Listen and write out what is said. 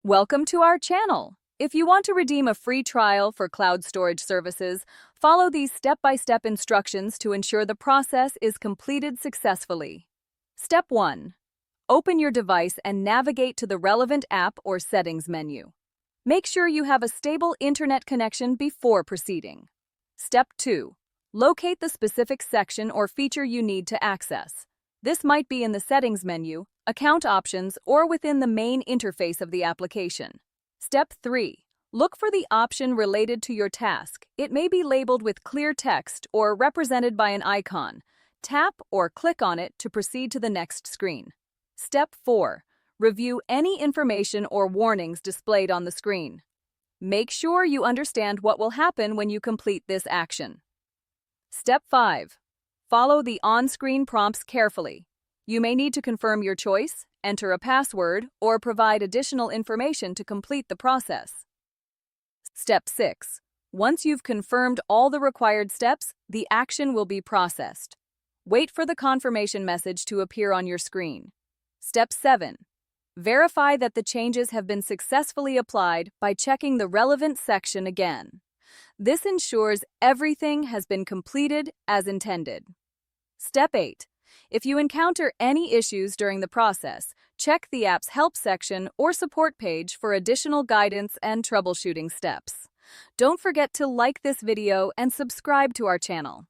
Welcome to our channel. If you want to redeem a free trial for cloud storage services, follow these step-by-step instructions to ensure the process is completed successfully. Step 1. Open your device and navigate to the relevant app or settings menu. Make sure you have a stable internet connection before proceeding. Step 2. Locate the specific section or feature you need to access. This might be in the settings menu, account options, or within the main interface of the application. Step 3. Look for the option related to your task. It may be labeled with clear text or represented by an icon. Tap or click on it to proceed to the next screen. Step 4. Review any information or warnings displayed on the screen. Make sure you understand what will happen when you complete this action. Step 5. Follow the on-screen prompts carefully. You may need to confirm your choice, enter a password, or provide additional information to complete the process. Step 6. Once you've confirmed all the required steps, the action will be processed. Wait for the confirmation message to appear on your screen. Step 7. Verify that the changes have been successfully applied by checking the relevant section again. This ensures everything has been completed as intended. Step 8. If you encounter any issues during the process, check the app's help section or support page for additional guidance and troubleshooting steps. Don't forget to like this video and subscribe to our channel.